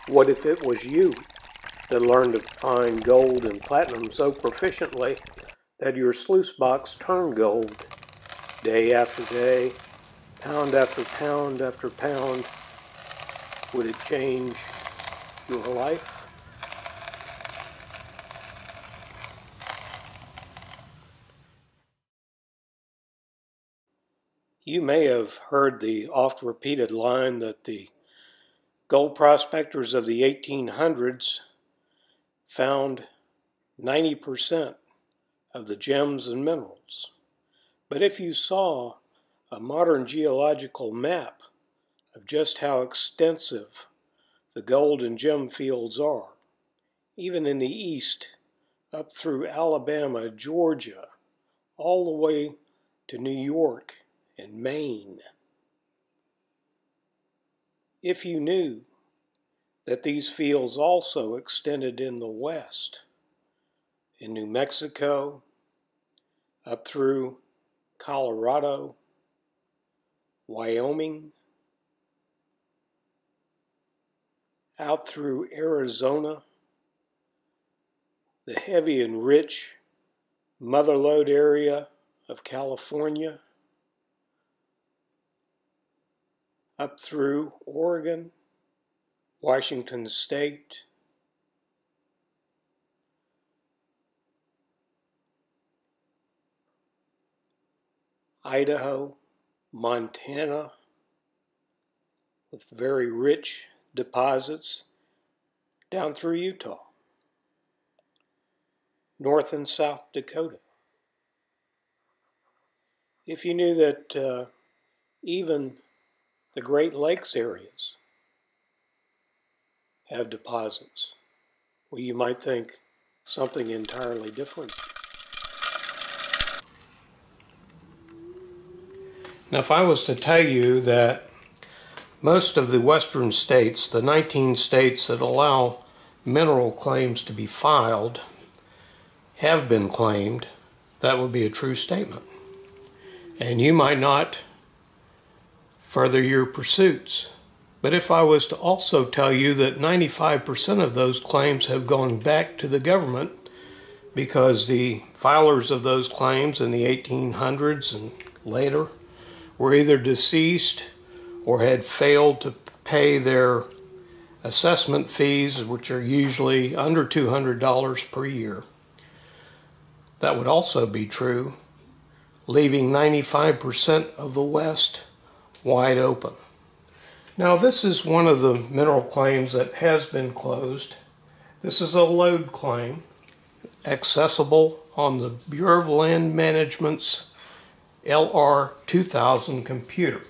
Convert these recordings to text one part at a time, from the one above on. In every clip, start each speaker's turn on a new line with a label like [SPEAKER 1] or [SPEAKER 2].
[SPEAKER 1] What if it was you that learned to find gold and platinum so proficiently that your sluice box turned gold day after day, pound after pound after pound? Would it change your life? You may have heard the oft-repeated line that the gold prospectors of the 1800s found 90% of the gems and minerals. But if you saw a modern geological map of just how extensive the gold and gem fields are, even in the east, up through Alabama, Georgia, all the way to New York and Maine. If you knew that these fields also extended in the west, in New Mexico, up through Colorado, Wyoming, out through Arizona, the heavy and rich mother lode area of California, up through Oregon, Washington State, Idaho, Montana, with very rich deposits, down through Utah, North and South Dakota. If you knew that even the Great Lakes areas have deposits, well, you might think something entirely different. Now, if I was to tell you that most of the western states, the 19 states that allow mineral claims to be filed, have been claimed, that would be a true statement. And you might not further your pursuits. But if I was to also tell you that 95% of those claims have gone back to the government because the filers of those claims in the 1800s and later were either deceased or had failed to pay their assessment fees, which are usually under $200 per year, that would also be true, leaving 95% of the West wide open. Now, this is one of the mineral claims that has been closed. This is a lode claim, accessible on the Bureau of Land Management's LR 2000 computer.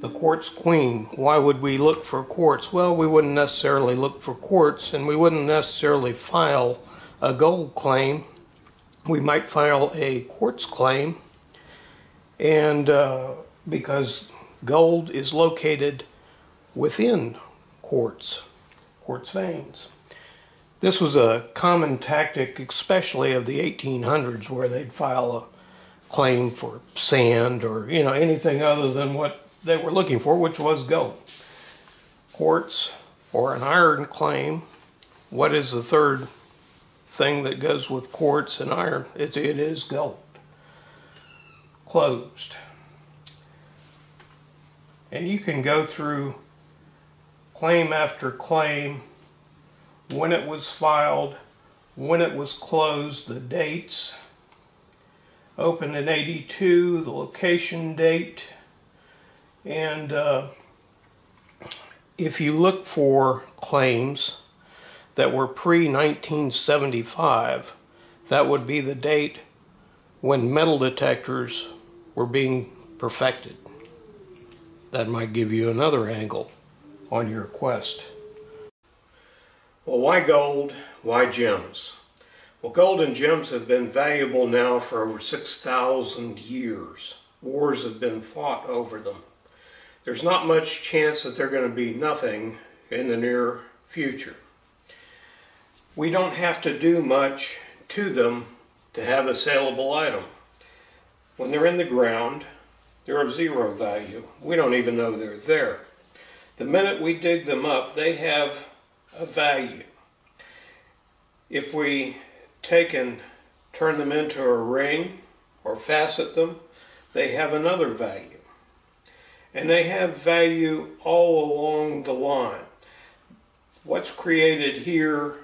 [SPEAKER 1] The quartz queen. Why would we look for quartz? Well, we wouldn't necessarily look for quartz, and we wouldn't necessarily file a gold claim. We might file a quartz claim, and because gold is located within quartz veins. This was a common tactic, especially of the 1800s, where they'd file a claim for sand or anything other than what they were looking for, which was gold. Quartz or an iron claim. What is the third thing that goes with quartz and iron? It is gold. Closed. And you can go through claim after claim, when it was filed, when it was closed, the dates. Opened in 82, the location date. And if you look for claims that were pre-1975, that would be the date when metal detectors were being perfected. That might give you another angle on your quest. Well, why gold? Why gems? Well, gold and gems have been valuable now for over 6,000 years. Wars have been fought over them. There's not much chance that they're going to be nothing in the near future. We don't have to do much to them to have a saleable item. When they're in the ground, they're of zero value. We don't even know they're there. The minute we dig them up, they have a value. If we take and turn them into a ring or facet them, they have another value. And they have value all along the line. What's created here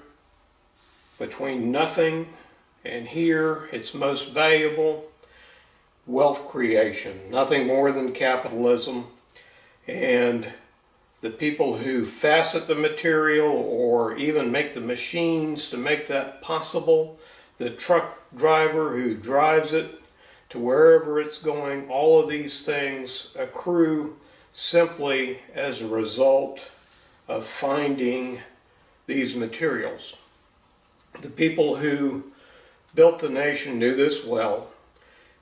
[SPEAKER 1] between nothing and here, it's most valuable, wealth creation, nothing more than capitalism. And the people who facet the material or even make the machines to make that possible, the truck driver who drives it to wherever it's going, all of these things accrue simply as a result of finding these materials. The people who built the nation knew this well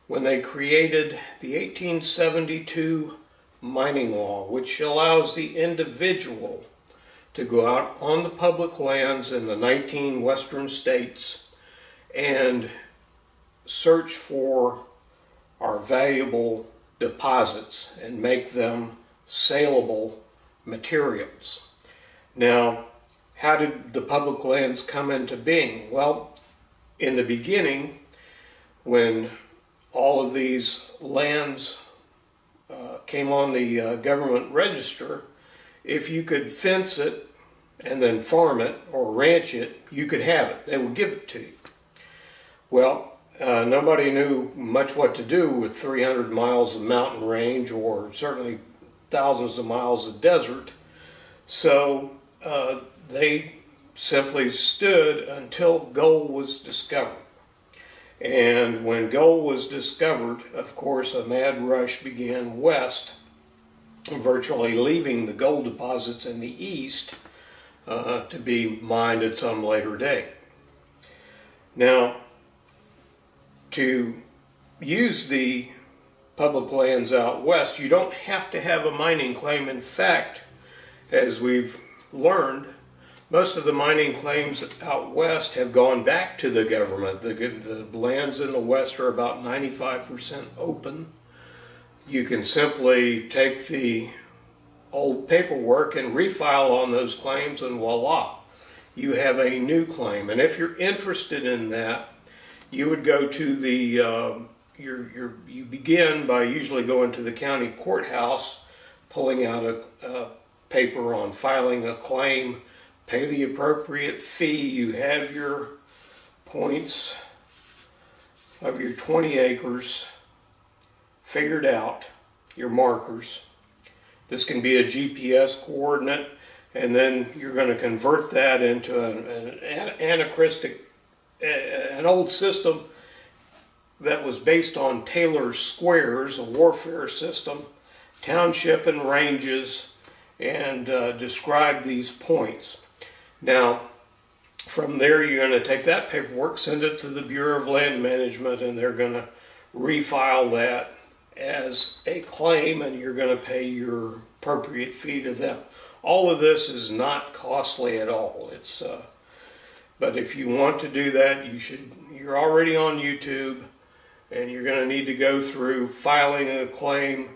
[SPEAKER 1] when they created the 1872 mining law, which allows the individual to go out on the public lands in the 19 western states and search for our valuable deposits and make them saleable materials. Now, how did the public lands come into being? Well, in the beginning, when all of these lands came on the government register, if you could fence it and then farm it or ranch it, you could have it. They would give it to you. Well, nobody knew much what to do with 300 miles of mountain range or certainly thousands of miles of desert. So they simply stood until gold was discovered. And when gold was discovered, of course, a mad rush began west, virtually leaving the gold deposits in the east to be mined at some later date. Now, to use the public lands out west, you don't have to have a mining claim. In fact, as we've learned, most of the mining claims out west have gone back to the government. The lands in the west are about 95% open. You can simply take the old paperwork and refile on those claims, and voila, you have a new claim. And if you're interested in that, you would go to the you begin by usually going to the county courthouse, pulling out a paper on filing a claim, pay the appropriate fee. You have your points of your 20 acres figured out, your markers. This can be a GPS coordinate, and then you're going to convert that into an old system that was based on Taylor's squares, a warfare system, township and ranges, and describe these points. Now, from there you're going to take that paperwork, send it to the Bureau of Land Management, and they're going to refile that as a claim, and you're going to pay your appropriate fee to them. All of this is not costly at all. But if you want to do that, you're already on YouTube, and you're going to need to go through filing a claim,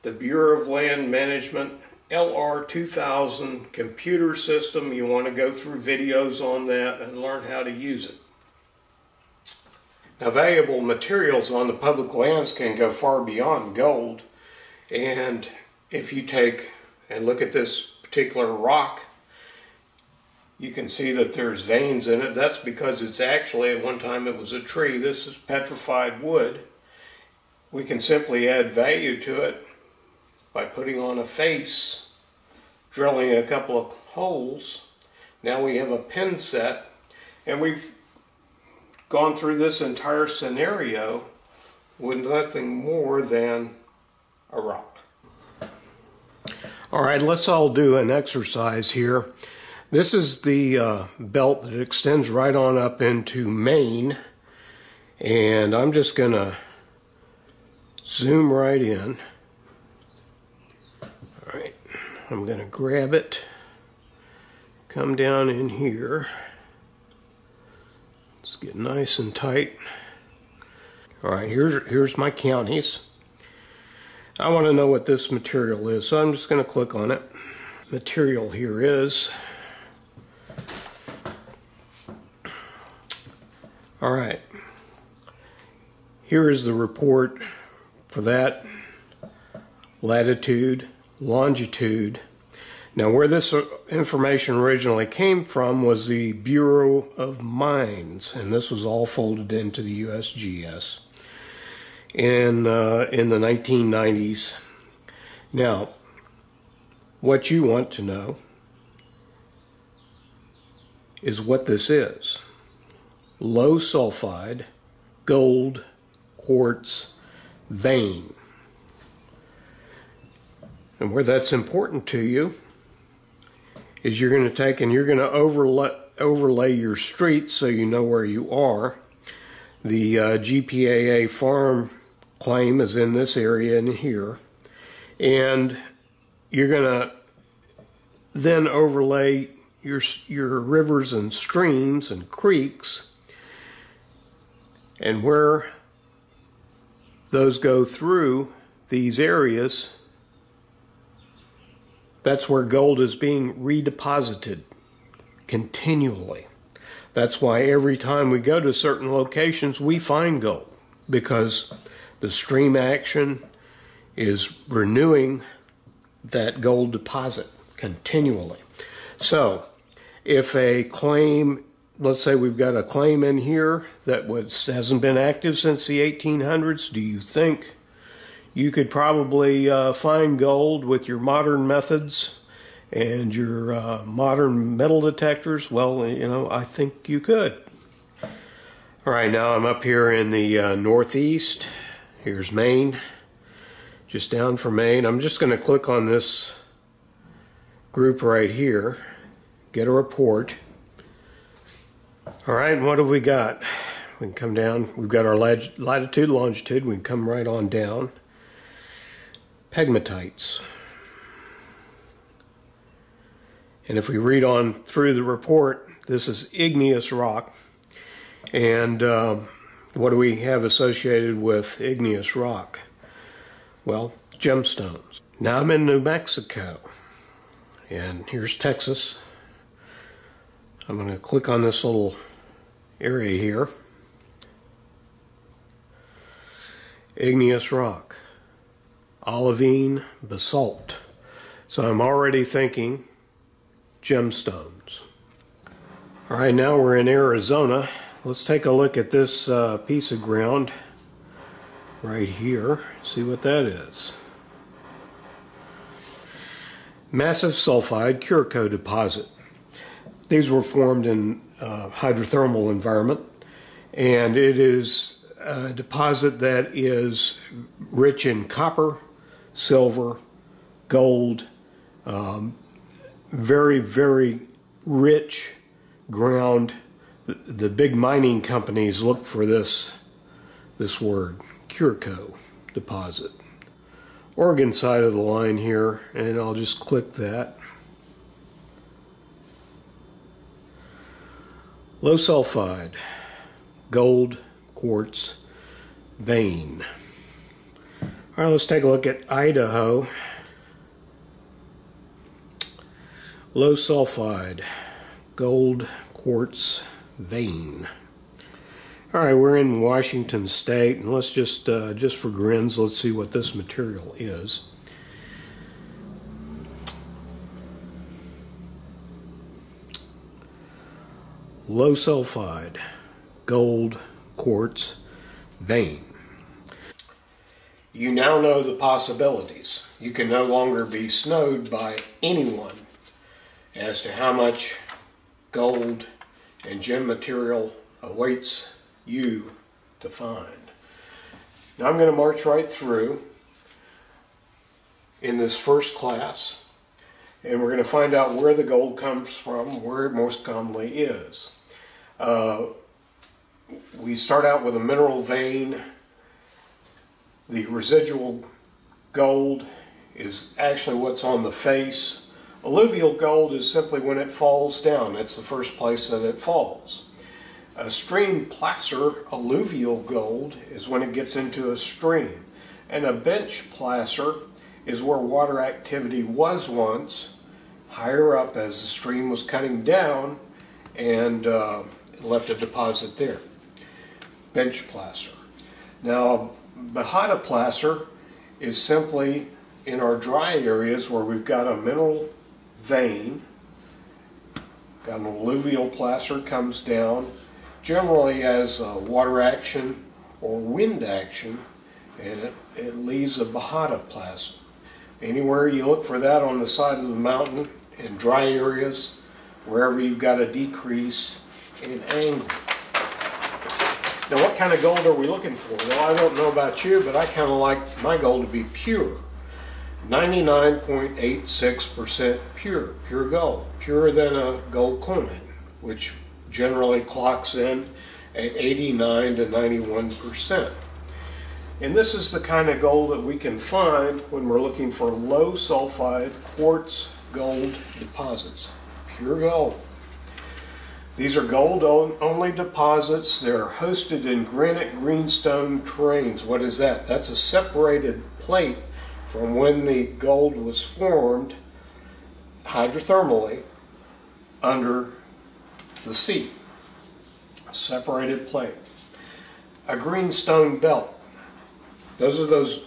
[SPEAKER 1] the Bureau of Land Management LR2000 computer system. You want to go through videos on that and learn how to use it. Now, valuable materials on the public lands can go far beyond gold, and if you take and look at this particular rock, you can see that there's veins in it. That's because it's actually, at one time it was a tree. This is petrified wood. We can simply add value to it by putting on a face, drilling a couple of holes. Now we have a pin set, and we've gone through this entire scenario with nothing more than a rock. All right, let's all do an exercise here. This is the belt that extends right on up into Maine, and I'm just going to zoom right in. All right, I'm going to grab it, come down in here. Let's get nice and tight. All right, here's my counties. I want to know what this material is, so I'm just going to click on it. material here is. All right, here is the report for that latitude, longitude. Now, where this information originally came from was the Bureau of Mines, and this was all folded into the USGS in the 1990s. Now, what you want to know is what this is. Low sulfide gold quartz vein. And where that's important to you is you're going to take and you're going to overlay your street so you know where you are. The GPAA farm claim is in this area in here, and you're going to then overlay your rivers and streams and creeks, and where those go through these areas, that's where gold is being redeposited continually. That's why every time we go to certain locations, we find gold, because the stream action is renewing that gold deposit continually. So if a claim, let's say we've got a claim in here that hasn't been active since the 1800s, do you think you could probably find gold with your modern methods and your modern metal detectors? Well, you know, I think you could. All right, now I'm up here in the northeast. Here's Maine, just down from Maine. I'm just going to click on this group right here, get a report. All right, and what have we got? We can come down. We've got our latitude, longitude. We can come right on down. Pegmatites. And if we read on through the report, this is igneous rock. And what do we have associated with igneous rock? Well, gemstones. Now I'm in New Mexico, and here's Texas. I'm going to click on this little area here. Igneous rock. Olivine basalt. So I'm already thinking gemstones. All right, now we're in Arizona. Let's take a look at this piece of ground right here. See what that is. Massive sulfide Curacao deposit. These were formed in hydrothermal environment, and it is a deposit that is rich in copper, silver, gold, very, very rich ground. The big mining companies look for this word, Curacao deposit. Oregon side of the line here, and I'll just click that. Low sulfide, gold, quartz, vein. All right, let's take a look at Idaho. Low sulfide, gold, quartz, vein. All right, we're in Washington State, and let's just for grins, let's see what this material is. Low sulfide, gold, quartz, vein. You now know the possibilities. You can no longer be snowed by anyone as to how much gold and gem material awaits you to find. Now I'm going to march right through in this first class, and we're going to find out where the gold comes from, where it most commonly is. We start out with a mineral vein. The residual gold is actually what's on the face. Alluvial gold is simply when it falls down. That's the first place that it falls. A stream placer alluvial gold is when it gets into a stream. And a bench placer is where water activity was once higher up as the stream was cutting down and left a deposit there. Bench placer. Now, Bajada placer is simply in our dry areas where we've got a mineral vein, got an alluvial placer comes down, generally as water action or wind action, and it leaves a Bajada placer. Anywhere you look for that on the side of the mountain, in dry areas, wherever you've got a decrease in angle. Now, what kind of gold are we looking for? Well, I don't know about you, but I kind of like my gold to be pure. 99.86% pure gold, purer than a gold coin, which generally clocks in at 89 to 91%. And this is the kind of gold that we can find when we're looking for low sulfide quartz gold deposits, pure gold. These are gold-only deposits. They're hosted in granite greenstone terrains. What is that? That's a separated plate from when the gold was formed hydrothermally under the sea. A separated plate. A greenstone belt. Those are those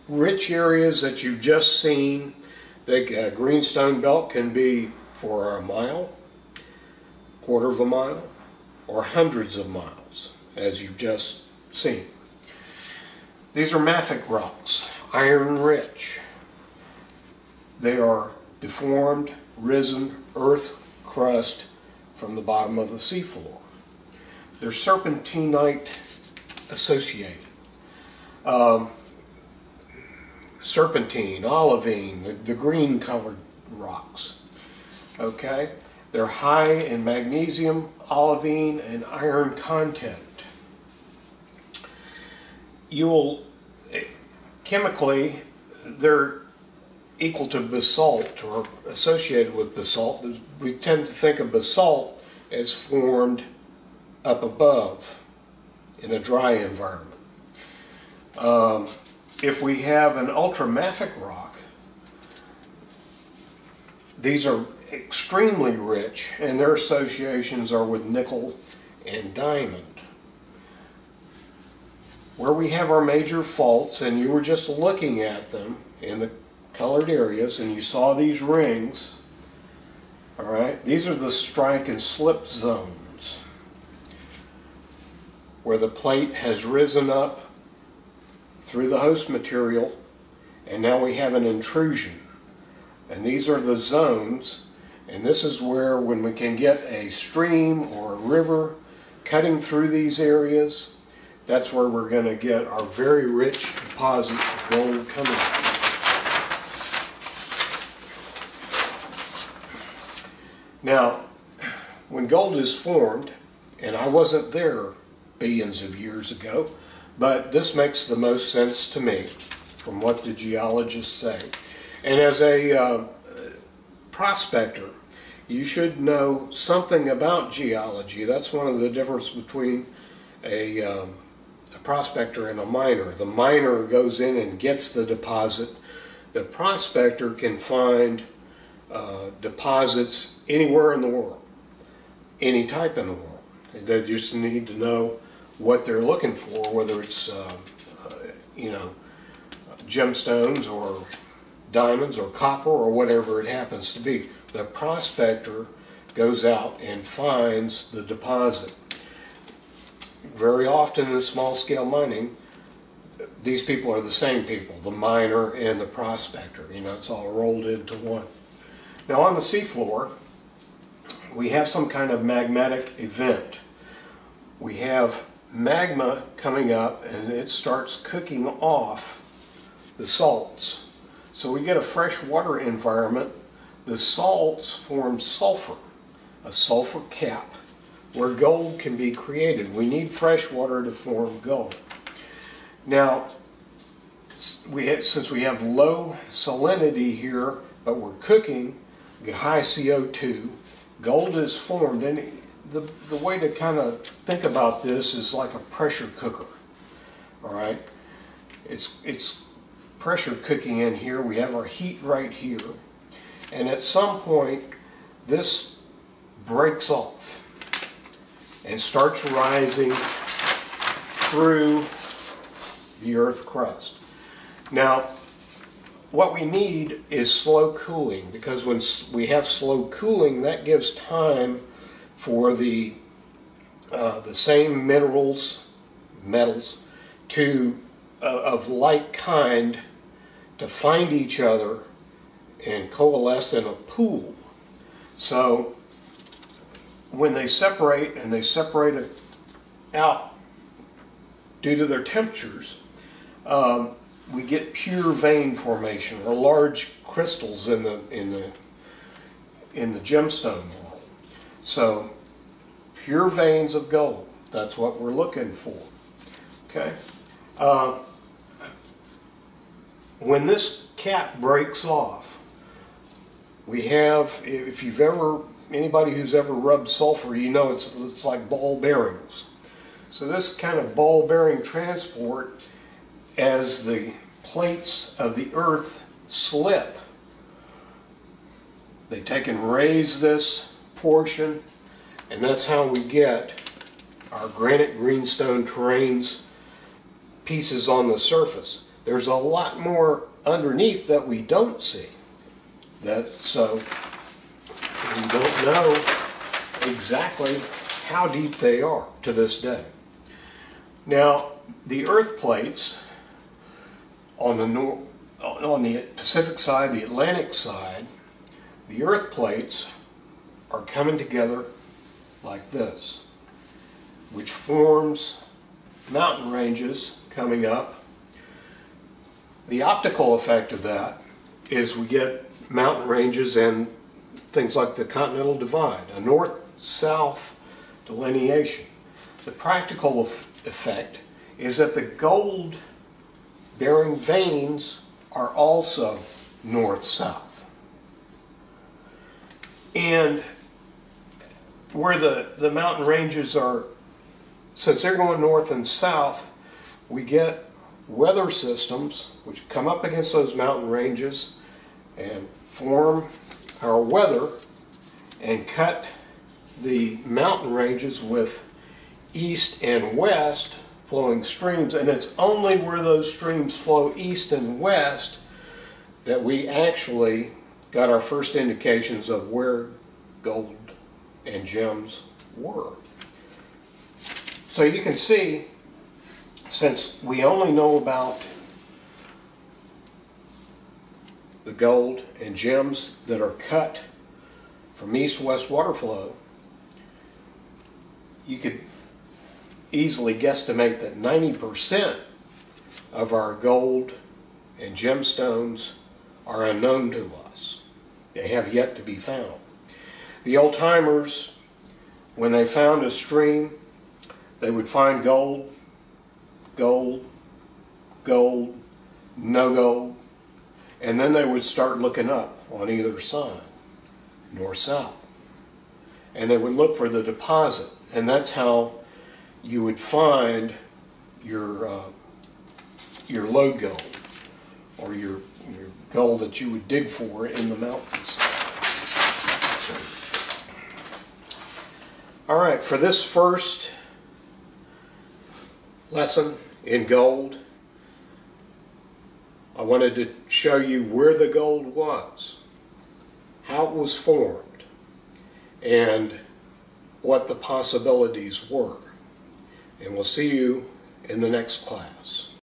[SPEAKER 1] rich areas that you've just seen. The greenstone belt can be for a mile, quarter of a mile, or hundreds of miles, as you've just seen. These are mafic rocks, iron rich. They are deformed, risen earth crust from the bottom of the seafloor. They're serpentinite associated. Serpentine, olivine, the green colored rocks. Okay? They're high in magnesium, olivine, and iron content. Chemically, they're equal to basalt or associated with basalt. We tend to think of basalt as formed up above in a dry environment. If we have an ultramafic rock, these are extremely rich, and their associations are with nickel and diamond. Where we have our major faults, and you were just looking at them in the colored areas, and you saw these rings, all right, these are the strike and slip zones, where the plate has risen up through the host material, and now we have an intrusion. And these are the zones, and this is where, when we can get a stream or a river cutting through these areas, that's where we're going to get our very rich deposits of gold coming out. Now, when gold is formed, and I wasn't there billions of years ago, but this makes the most sense to me from what the geologists say. And as a prospector, you should know something about geology. That's one of the differences between a prospector and a miner. The miner goes in and gets the deposit. The prospector can find deposits anywhere in the world, any type in the world. They just need to know what they're looking for, whether it's gemstones or diamonds or copper or whatever it happens to be. The prospector goes out and finds the deposit. Very often in small-scale mining, these people are the same people, the miner and the prospector. It's all rolled into one. Now, on the seafloor, we have some kind of magmatic event. We have magma coming up, and it starts cooking off the salts. So we get a freshwater environment. The salts form sulfur, a sulfur cap, where gold can be created. We need fresh water to form gold. Now, since we have low salinity here, but we're cooking, we get high CO2, gold is formed. And the way to kind of think about this is like a pressure cooker. All right? It's pressure cooking in here. We have our heat right here. And at some point, this breaks off and starts rising through the Earth crust. Now, what we need is slow cooling, because when we have slow cooling, that gives time for the same metals of like kind to find each other and coalesce in a pool. So when they separate, and they separate it out due to their temperatures, we get pure vein formation, or large crystals in the gemstone world. So pure veins of gold, that's what we're looking for. Okay. When this cap breaks off, we have, if you've ever, anybody who's ever rubbed sulfur, you know it's like ball bearings. So this kind of ball bearing transport, as the plates of the Earth slip, they take and raise this portion, and that's how we get our granite greenstone terrains pieces on the surface. There's a lot more underneath that we don't see. So we don't know exactly how deep they are to this day. Now, the earth plates on the Pacific side, the Atlantic side, the earth plates are coming together like this, which forms mountain ranges coming up. The optical effect of that is we get mountain ranges and things like the Continental Divide, a north-south delineation. The practical effect is that the gold-bearing veins are also north-south. And where the mountain ranges are, since they're going north and south, we get weather systems which come up against those mountain ranges and form our weather and cut the mountain ranges with east and west flowing streams. And it's only where those streams flow east and west that we actually got our first indications of where gold and gems were. So you can see, since we only know about the gold and gems that are cut from east-west water flow, you could easily guesstimate that 90% of our gold and gemstones are unknown to us. They have yet to be found. The old-timers, when they found a stream, they would find gold, gold, gold, no gold, and then they would start looking up on either side, north-south, and they would look for the deposit, and that's how you would find your lode gold, or your gold that you would dig for in the mountains. All right, for this first lesson in gold, I wanted to show you where the gold was, how it was formed, and what the possibilities were. And we'll see you in the next class.